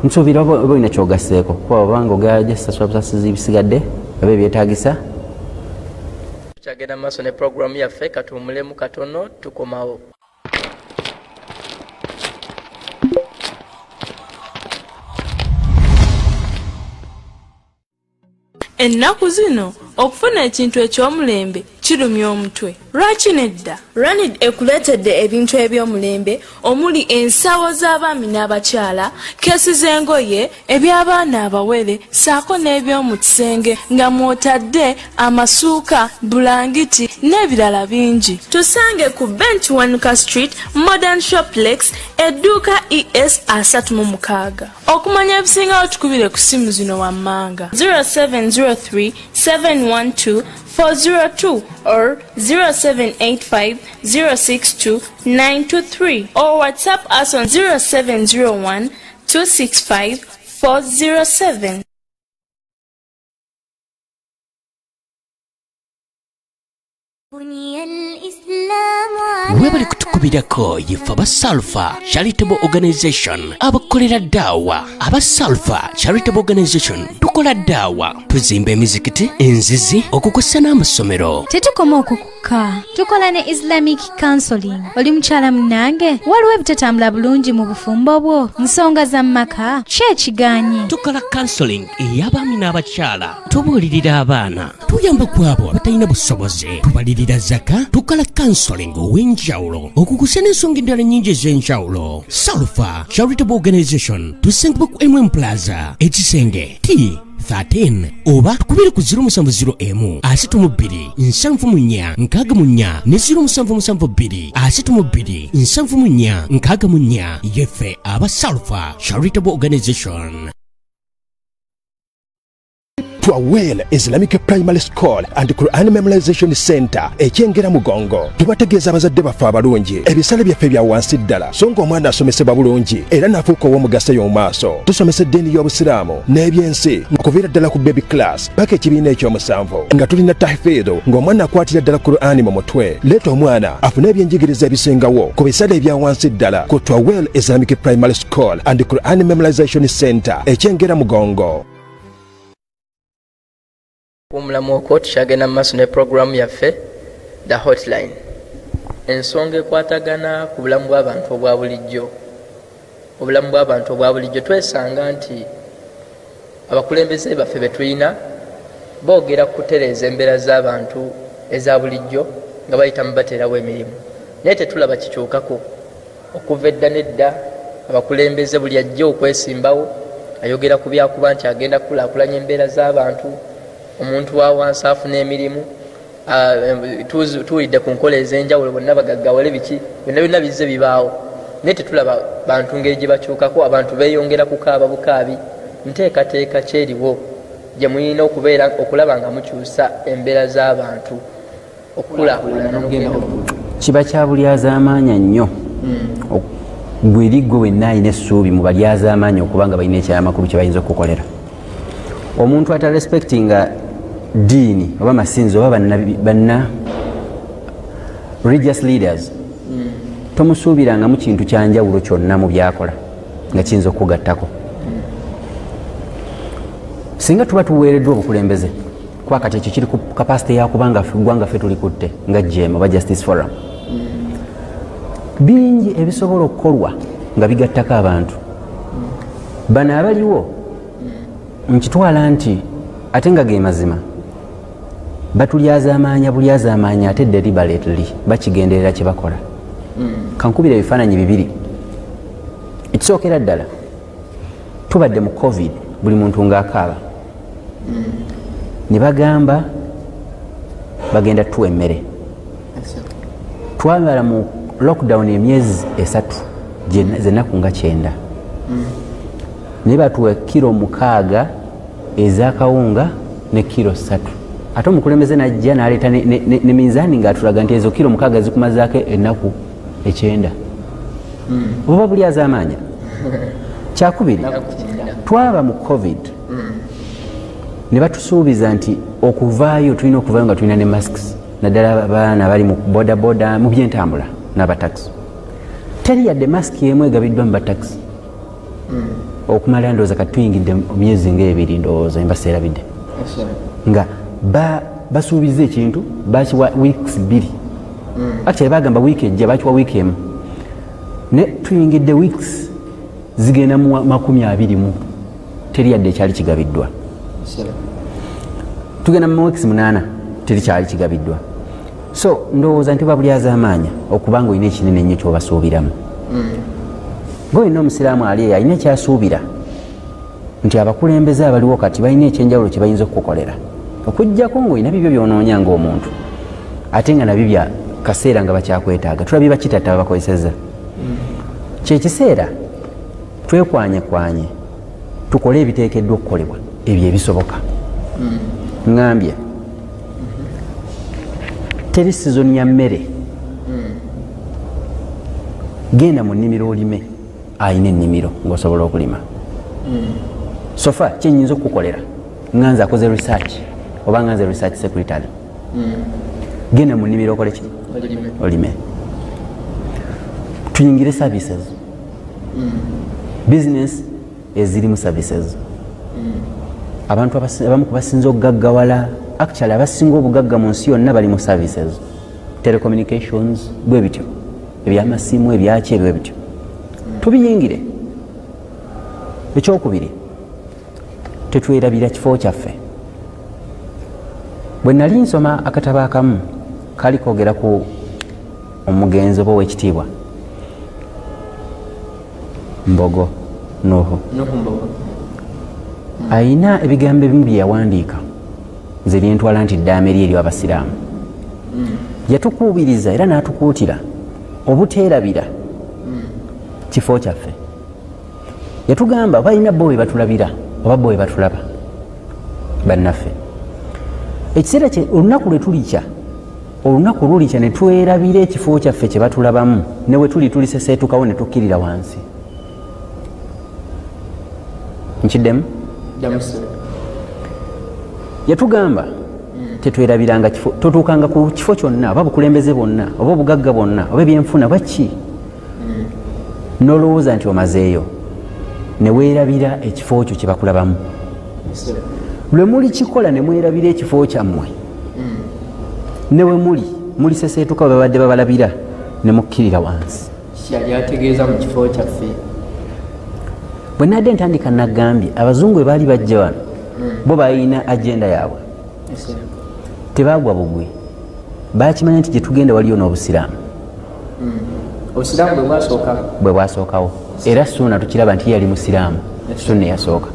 nsuubira oba olina kyogasseeko kuba obanga ogala jasasula busasizi bisigadde oba ebyetaagisa. Tukyagenda maaso ne programu yaffe katuwumulemu katono tukomawo. Ennaku zino okufuna ekintu eky'omulembe kirumya omutwe. Lwaki nedda? Ranid ekuleetedde ebintu eby'omulembe omuli ensawo z'abaami n'abakyala, keesi z'engoye, eby'abaana abawere, saako n'eby'omu kisenge nga mw'otadde amasuuka, bulangiti n'ebirala bingi. Tusange ku Bench 1 Street, Modern Shoplex, edduuka ES 36. Okumanya ebisingawo tukubire ku simu zino wammanga 0703 712 402 or 0785 062 923 or WhatsApp us on 0701 265 407. Webali kutukubirako yifa ba Salfa Charitable Organization abakolera dawa aba Salfa Charitable Organization tukola dawa tuzimba emizikiti enzizi okukusana amasomero tetukoma okukuka tukola ne Islamic counseling oli mukyala munange waliwo ebitatambula bulungi mu bufumbo bwo nsonga za maka kyekiganye tukola counseling ey'abaami n'abakyala tubuulirira abaana tuyamba kwabo abatalina busobozi tubalirira zaka tukola counseling ow'enjawulo tukukusena ensonga endala nnyingi ez'enjawulo. Salfa Charitable Organization tusangibwa ku MM Plaza ekisenge T13 oba tukubire ku 070 82 74 64 ne 0772 82 74 64 yefe aba Salfa Charitable Organization. Twawel Islamic Primary School and Quran Memorization Center ekyengera mugongo tubategeeza abazadde baffe abalungi ebisale byaffe bya wansi ddala so ng'omwana asomesebwa bulungi era n'afuuka ow'omugaso y'omaaso tusomesa eddiini y'obusiraamu n'ebyensi okuviira ddala ku baby class paka ekibiina ekyomusanvu nga tulina tahfiidhu ng'omwana akwatira ddala Qur'ani mu mutwe leeta omwana afune ebyenjigiriza ebisingawo ku bisale ebya wansi ddala ku Twawel Islamic Primary School and Quran Memorization Center ekyengera mugongo. Omulamu okwo tukyagenda mu maaso ne puroguramu yaffe The Hotline. Ensonga ekwatagana ku bulamu bw'abantu obwa bulijjo. Obulamu bw'abantu obwa bulijjo twesanga nti abakulembeze baffe be tulina boogera ku kutereeza embeera z'abantu eza bulijjo nga bayita mu bateerawo emirimu. Naye tetulaba kikyukako. Okuva edda n'edda abakulembeze buli ajja okwesimbawo ayogera ku byakuba nti agenda kukulaakulanya embeera z'abantu. Omuntu wa wansi afuna emirimu tuwulidde ku nkola ez'enjawulo bonna bagaggawale biki byonna bizze bibaawo naye tetulaba bantu ngeri gye bakyukako abantu beeyongera kukaaba bukaabi nteekateeka kyeriwo gye mulina okubeera okulaba nga mukyusa embeera z'abantu okukulaakulana n'okugenda kiba kya bulyazaamaanya nnyo gweriggwe wenna alina essuubi mu balyazaamaanya okuba nga balina ekyamakulu kye bayinza okukolera. Omuntu atarespectinga diini oba masinzi oba banna religious leaders tomusuubirangamu kintu kyanjawulo kyonna mu byakola nga kiyinza okugattako. Singa tuba tuweereddwa obukulembeze kwakati ekyo kiri ku kapasite yakubanga ggwanga ffe tulikutte nga GEM oba Justice Forum bingi ebisobola okukolwa nga bigattako abantu bano abaliwo nkitwala nti ate nga ge mazima batulyazaamaanya bulyazaamaanya ate deliberately bakigenderera kye bakola. Kankubira ebifaananyi bibiri. Ekisookera ddala tubadde mu COVID buli muntu ng'akaaba ne bagamba bagenda tuwa emmere. Twamala mu lockdown emyezi 3 z'ennaku nga 9 naye batuwa kilo 6 ez'akawunga ne kilo 3. Ate omukulembeze najja n'aleeta ne minzaani ng'atulaga nti ezo kilo 6 zikumazaako ennaku 9. Oba bulyazaamaanya. Kyakubiri twaba mu COVID ne batusuubiza nti okuvaayo tulina okuvaayo nga tulina ne masks naddala abaana bali mu bodaboda mu byentambula n'abataxi. Teri yadde masiki emu egabiddwa mu bataxi okumala ndowooza kati tuyingidde myezi nga2 ndowooza embasa erabidde nga basuubiza ekintu bakiwa weeks 2 actually bagamba wiiki ejja bakiwa wiiki emu ne tuyingidde weeks zigenda mu 20 teri yadde ekyali kigabiddwa. Tugenda mu weeks 8 teri kyali kigabiddwa. So ndowooza nti babulyazaamaanya okuba nga olina ekinene nnyo ky'obasuubiramu. Ng'olina omusiraamu ali alina ekyasuubira nti abakulembeze abaliwo kati balina ekyenjawulo kye bayinza okukukolera okuggyako ng'olina bibyo by'onoonya ng'omuntu ate nga nabyo bya kaseera nga bakyakwetaaga tulabye bakitatta babakozesezza. Kyekiseera twekwanyekwanye tukole ebiteekeddwa okukolebwa ebyo ebisoboka. Ngambye teri sizoni ya mmere genda mu nnimiro olime ayina ennimiro ng'osobola okulima. Sofa kyenyinza okukukolera nga nze akoze research oba nga nze research secretary genda mu nnimiro okole ki olime. Tuyingire services business ezirimu services. Abantu abamu kubasinza okugaggawala actually abasinga obugagga mu nsi yonna bali mu services telecommunications bwe bityo ebyamasimu ebyaki ebyo bityo tubiyingire. Ekyokubiri tetwerabira kifo kyaffe. Bwe nali nsoma akatabo akamu kali koogera ku omugenzi oba owekitiibwa Mbogo Nuhu ayina ebigambo ebimu bye yawandiika nze byentwala nti ddaama eri abasiraamu yatukuubiriza era n'atukuutira obuteerabira kifo kyaffe yatugamba balina bo bwe batulabira oba bo bwe batulaba bannaffe ekiseera kye olunaku lwe tulikya olunaku lulikya ne twerabira ekifo kyaffe kye batulabamu ne bwe tuliseseetukawo ne tukkirira wansi nkiddemu yatugamba tetwerabiranga kifo totuukanga ku kifo kyonna oba bukulembeze bwonna oba obugagga bwonna oba ebyenfuna baki nolowooza nti omazeeyo ne weerabira ekifo kyo kye bakulabamu lwe muli kikola ne mwerabira ekifo kyammwe ne we muli seseetuka bwe babadde babalabira ne mukkirira wansi kyali ategeeza mu kifo kyaffe bwe nadde ntandika nagambye abazungu bwe baali bajja wano bo balina agenda yaabwe tebaagwa bugwi bakimanya nti gye tugenda waliyo n'obusiraamu obusiraamu bwe bwasookawo era Suuna tukiraba nti yali musiraamu Sunna yasooka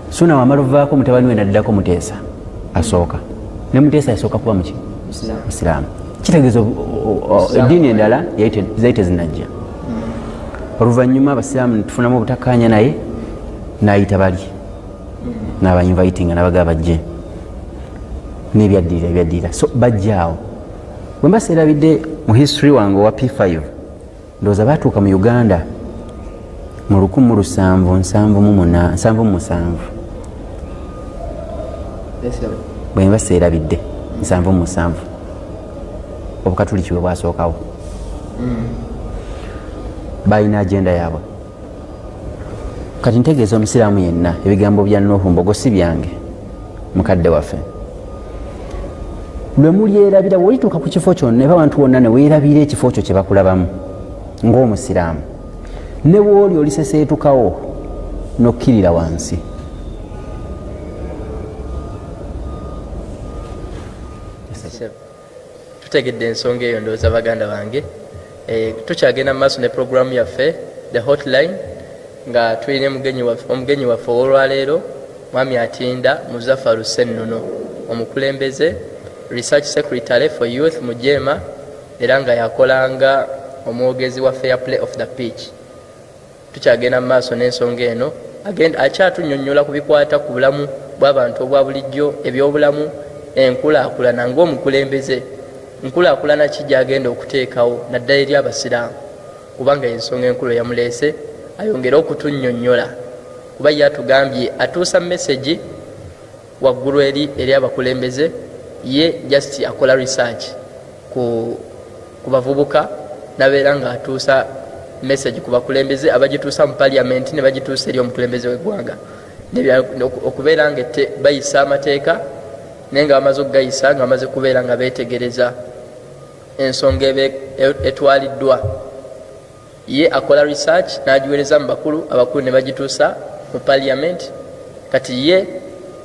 Suuna wamala ovaako mutabani we naddako Muteesa asooka ne Muteesa yasooka kuba muki musiraamu kitegeeza eddiini endala zaali tezinajja oluvannyuma abasiraamu netufunamu obutakkaanya naye n'ayita bali n'abayinvitinga n'abagaba bajje n'ebyaddirira so bajjaawo bwe mbaseerabidde mu history wange owa P5 ndowooza baatuuka mu Uganda mu 1777 bwe mbaseerabidde 77 obukatuliki bwe bwasookawo balina agenda yaabwe kati ntegeeza omusiraamu yenna ebigambo bya Nuhu Mbogo si byange mukadde waffe lwe mulyerabira bwolituuka ku kifo kyonna eba abantu bonna ne weerabira ekifo kyo kye bakulabamu ng'omusiraamu ne bwoli oliseseetukawo n'okkirira wansi tutegedde ensonga eyo ndowooza baganda bange tukyagenda mu maaso ne programu yaffe the hotline nga tulina omugenyi waffe olwaleero mwami Atinda Muzaffaru Ssennono omukulembeze research secretary for youth Mujema era nga yakolanga omwogezi wa fair play of the pitch tukyagenda mu maaso n'ensonga eno akyatunyonnyola ku bikwata ku bulamu bw'abantu obwa bulijjo ebyobulamu enkulaakulana ng'omukulembeze nkulaakulana ki gy'agenda okuteekawo naddala eri abasiraamu kubanga ensonga enkulu yamuleese ayongere okutunnyonnyola kuba yatugambye atuusa message waggulu eri abakulembeze ye just akola research ku bavubuka nabeera nga atuusa message ku bakulembeze abagituusa mu parliament ne bagituusa eri omukulembeze w'eggwanga okubeera nga bayisa amateeka naye nga bamaze okugayisa nga bamaze kubeera nga beetegereza ensonga etwaliddwa ye akola research n'agiweereza mu abakulu ne bagituusa mu parliament kati ye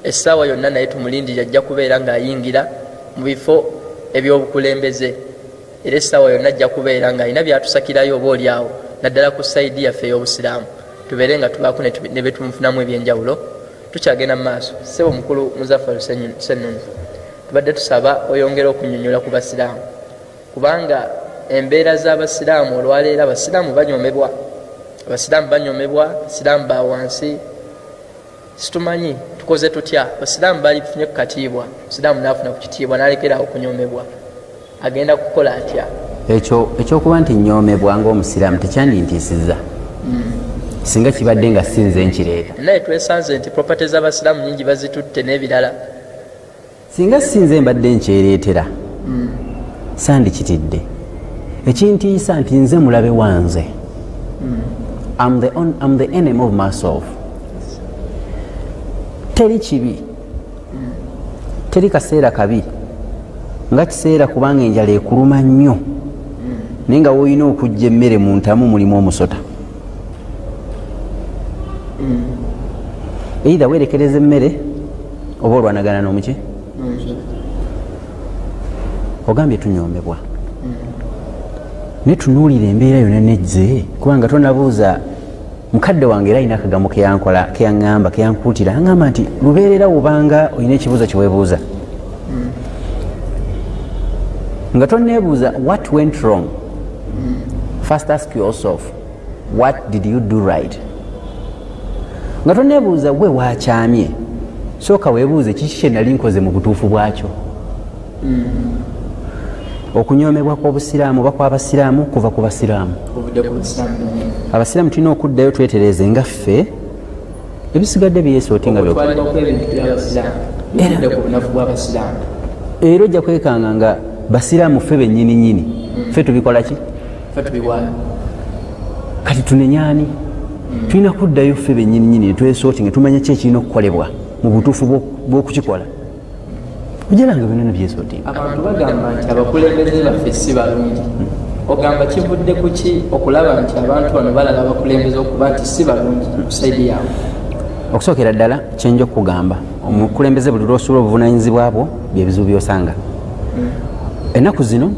essaawa yonna naye tumulindirira ajja kubeera ng'ayingira mu bifo ebyobukulembeze era essaawa yonna ajja kubeera ng'alina byatusakirayo oba oliawo naddala ku sayidi yaffe ey'obusiraamu tubeere nga tubaako ne betumufunamu ebyenjawulo tukyagenda mu maaso ssebo mukulu Muzaffaru Ssennono tubadde tusaba oyongera okunnyonnyola ku basiraamu kubanga embeera z'abasiraamu olwaleero abasiraamu banyomebwa abasiraamu ba wansi situmanyi tukoze tutya abasiraamu balifunye ku katiibwa omusiraamu n'afuna ku kitiibwa n'alekerawo okunyomebwa agenda kukola atya ekyokuba nti nnyomebwa ng'omusiraamu tekyandintiisizza singa kibadde nga sinze nkireeta naye twesanze nti property z'abasiraamu nyingi bazitutte n'ebirala singa sinze mbadde nkyereetera sandikitidde ekintiisa nti nze mulabe wanze I'm the enemy of myself teri kibi teri kaseera kabi nga kiseera kubanga enjala ekuluma nnyo naye nga woolina okujja emmere mu ntamu mulimu omusota either weerekereza emmere oba olwanagana n'omuki ogambye tunyomebwa netunuulira embeera yonna nejje kubanga tonabuuza mukadde wange era alina akagambo keyankola keyaŋŋamba keyankuutira aŋŋamba nti lubeerera wubanga olina ekibuuzo kyeweebuuza nga toneebuuza what went wrong first ask yourself what did you do right nga toneebuuza gwe waakyamye sooka weebuuze kiki kye nali nkoze mu butuufu bwakyo okunyomebwa kw'obusiraamu oba kw'abasiraamu kuva ku basiraamu abasiraamu tulina okuddayo twetereeze nga ffe ebisigadde byesooti nga era ojja kwekanga nga basiraamu ffe bennyininyini ffe tubikola ki kati tunenyaani tulina kuddayo ffe bennyininyini netwesooti nga tumanya ki ekirina okukolebwa mu butuufu bw'okukikola ojalanga byonna nebyesooti abantu bagamba nti abakulembeze baffe si balungi ogamba kivudde ku ki okulaba nti abantu bano balala abakulembeze okuba nti si balungi ku saidi yaabwe okusookera ddala kyenja okukugamba omukulembeze buli lwosuula obuvunanyizibwa bwo byebizibu byosanga ennaku zino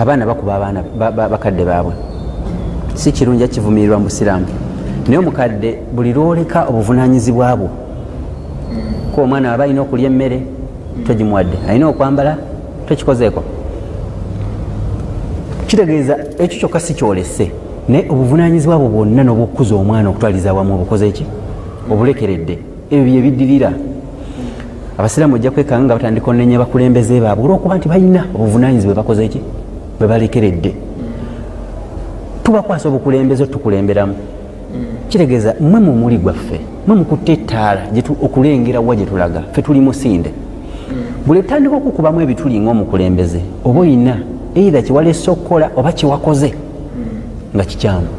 abaana bakuba abaana bakadde baabwe si kirungi akivumirirwa mu busiraamu naye omukadde buli lwoleka obuvunanyizibwa bwo ko omwana aba alina okulya emmere togimuwadde alina okwambala tokikozeeko kitegeeza ekyo kyokka si kyolese naye obuvunanyizibwa bwo bwonna n'obwokukuza omwana okutwaliza awamu obukoze eki obulekeredde ebyo byebiddirira abasiraamu ojja kwekanga nga batandika onenya bakulembeze baabwe olwokuba nti balina obuvunanyizibwa bakoze eki bwe balekeredde tubakwasa obukulembeze tukulemberamu kitegeeza mwe mu muli gwaffe mwe mukutte ettaala okulengera wa gye tulaga ffe tuli musinde buli tutandika okukubamu ebituli ng'omukulembeze oba oyina eitha kiwalese okukola oba kiwakoze nga kikyamu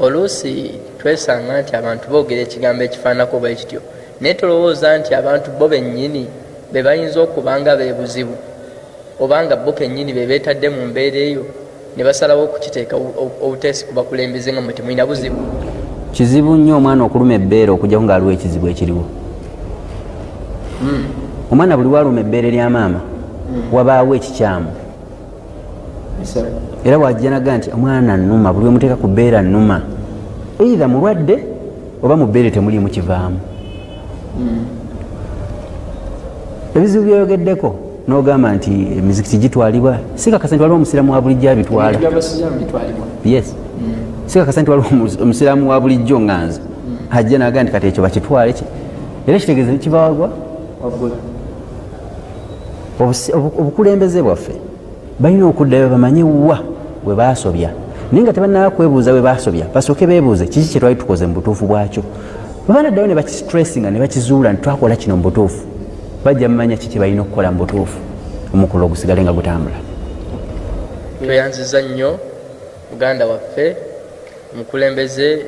oluusi twesanga nti abantu boogera ekigambo ekifaanako bwe kityo naye tolowooza nti abantu bo bennyini be bayinza okubanga beebuzibu obanga bo kennyini be beetadde mu mbeera eyo ne basalawo okukiteeka obuteesi ku bakulembeze nga mwe temulina buzibu kizibu nnyo omwana okuluma ebbeere okujjako ng'aliwo ekizibu ekiriwo omwana buli waluma ebbeere lya maama wabaawo ekikyamu era wajja naga nti omwana nnuma buli wemuteeka ku bbeera nnuma eitha mulwadde oba mu bbeere temuliimu kivaamu ebizibu byoyogeddeko n'ogamba nti emizikiti gitwalibwa sikakasa nti waliwo omusiraamu wa bulijjo abitwala yes sikakasa nti waliwo omusiraamu wa bulijjo nganza ajja naga nti kati ekyo bakitwale ki era kitegeeza kiva wagwa obukulembeze bwaffe balina okuddayo bamanye wa bwe basobya naye nga tebanaba kwebuuza bwe basobya basooke beebuuze kiki kye twali tukoze mu butuufu bwakyo babanaddayo ne bakistressinga ne bakizuula nti twakola kino mu butuufu bajja mumanya kiki balina okukola mu butuufu omukulu ogusigale nga gutambula tweyanziza nnyo muganda waffe omukulembeze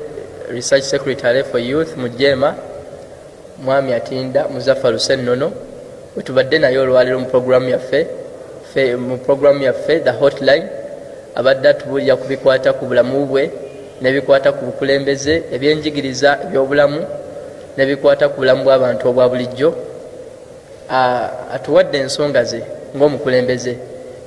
research secretary for youth mu jeema mwami atinda Muzaffaru Ssennono wetubadde naye olwaliro mu programu yaffe the hotline abadde atubulira ku bikwata ku bulamu bwe nebikwata ku bukulembeze ebyenjigiriza ebyobulamu nebikwata ku bulamu bw'abantu obwa bulijjo atuwadde ensonga ze ng'omukulembeze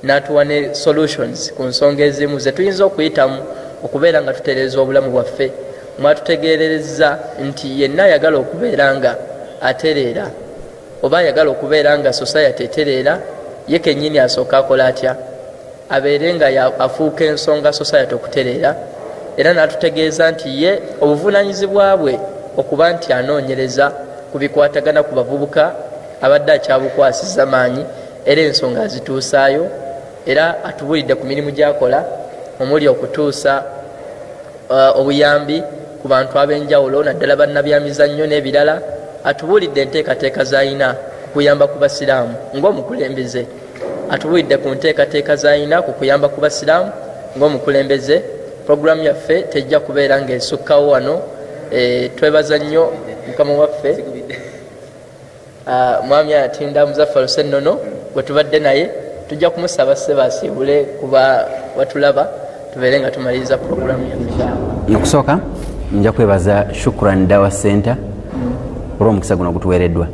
n'atuwa ne solutions ku nsonga ezimu ze tuyinza okuyitamu okubeera nga tutereeza obulamu bwaffe mwatutegeerereza nti yenna ayagala okubeera nga atereera oba ayagala okubeera nga society etereera ye kennyini asooka akola atya abeere nga afuuka ensonga society okutereera era n'atutegeeza nti ye obuvunanyizibwa bwe okuba nti anoonyereza ku bikwatagana ku bavubuka abadde akyabukwasiza maanyi era ensonga azituusaayo era atubulidde ku mirimu gy'akola omuli okutuusa obuyambi ku bantu ab'enjawulo naddala bannabyamizannyo n'ebirala atubulidde enteekateeka z'alina kuyamba ku basiraamu ng'omukulembeze atubulidde ku nteekateeka z'alina ku kuyamba ku basiraamu ng'omukulembeze programu yaffe tejja kubeera ng'esukkawo wano twebaza nnyo mukama waffe mwami atinda Muzaffaru Ssennono gwe tubadde naye tujja kumusaba sebasiibule kuba watulaba tubeere nga tumaliriza programu yaffe okusooka nja kwebaza Shukran Dawa Center olw'omukisa guno gutuweereddwa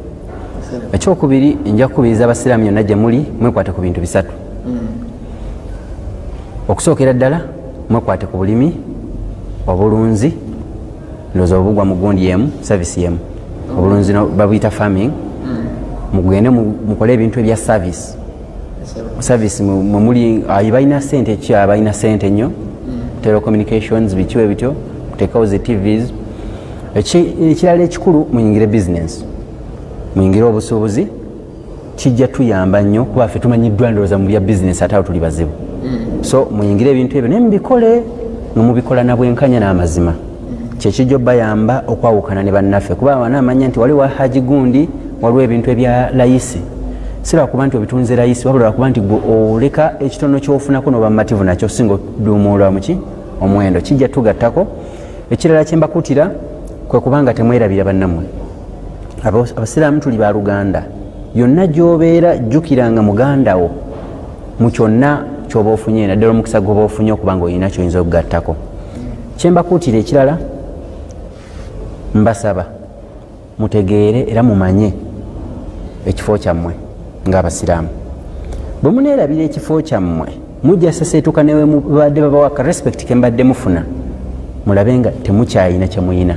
ekyokubiri nja kukubiriza abasiraamu yonna gye muli mwekwate ku bintu bisatu okusookera ddala mwekwate ku bulimi obulunzi ndowooza obugwa mu gundi yemu service yemu obulunzi babuyita farming mugende mukole ebintu ebya service mumuli balina sente ki abalina sente nnyo telecommunications bikiwe bityo kuteekawo zi tvs ekirala ekikulu muyingire business muyingire obusuubuzi kijja tuyamba nnyo kuba ffe tumanyiddwa ndowooza mu bya business ate awo tuli bazibu so muyingire ebintu ebyo naye mubikole nga mubikola na bwenkanya n'amazima kyekijja obbayamba okwawukana ne bannaffe kuba wanaamanya nti waliwo haji gundi waliwo ebintu ebya layisi sirwakuba nti obitunze layisi wabula lwakuba nti gwe oleka ekitono kyofunako noba mumativu nakyo singa oduumuulwa muki omuwendo kijja tugattako ekirala kyembakutira kwe kubanga temwerabira bannammwe abasiraamu tuli ba luganda yonna gyobeera jjukiranga mugandawo mu kyonna kyoba ofunye naddala omukisa gwoba ofunye okubanga olina kyoyinza okugattako kyembakuutira ekirala mbasaba mutegeere era mumanye ekifo kyammwe ng'abasiraamu bwe muneerabira ekifo kyammwe mujja seseetuka newe mubadde babawaka respect kembadde mufuna mulabe nga temukyayina kyemuyina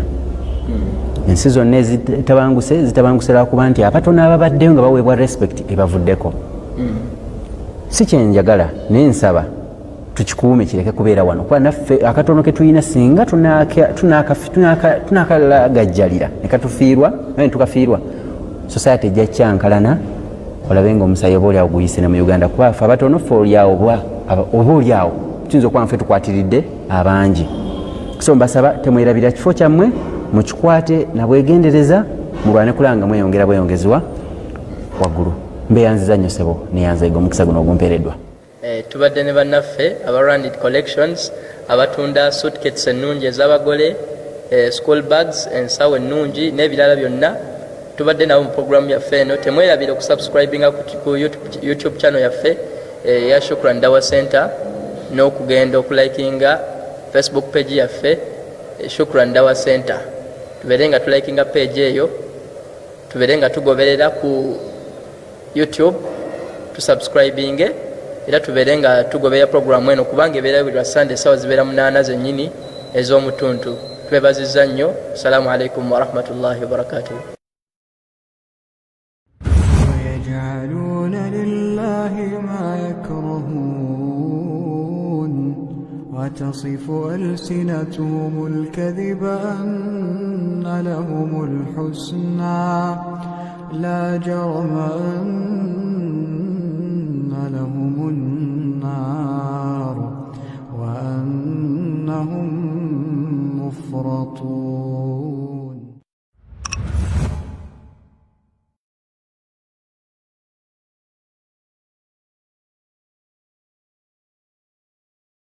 ensi zonna zitabanguse lwakuba nti abatono ababaddeyo nga baweebwa respect ebavuddeko si kyenjagala naye nsaba tukikuume kireke kubeera wano kuba naffe akatono ke tulina singa tunakalagajjalira nekatufiirwa naye tukafiirwa society ejja kyankalana olabe nga omusayi oba oliawo guyise ne mu uganda kuba ffe abatono ffe oliawo oba oliawo tuyinza okuba nfe tukwatiridde abangi so mbasaba temwerabira kifo kyammwe mukikwate nabwegendereza mulwane kulanga mweyongera bweyongezebwa waggulu mbeyanziza nnyo sebo neyanzaiga omukisa guno ogumpeereddwa tubadde ne bannaffe aba Randid Collections abatunda suitcases ennungi ez'abagole school bags ensawo ennungi n'ebirala byonna tubadde nabo mu programu yaffe eno temwerabire okusubscribinga ku YouTube channel yaffe ya Shukran Dawa Center n'okugenda okulikinga Facebook page yaffe Shukran Dawa Center tubeere nga tulikinga page eyo tubeere nga tugoberera ku YouTube tusubscribinge era tubeere nga tugoberera programu eno kubanga ebeera buli lwa Sunday sawa zibeera 8 zennyini ez'omutuntu twebazizza nnyo. Assalamu alaikum warahmatullahi wabarakatuh. ويجعلون لله ما يكرهون وتصف ألسنتهم الكذب أن لهم الحسنى لا جرم أن لهم النار وأنهم مفرطون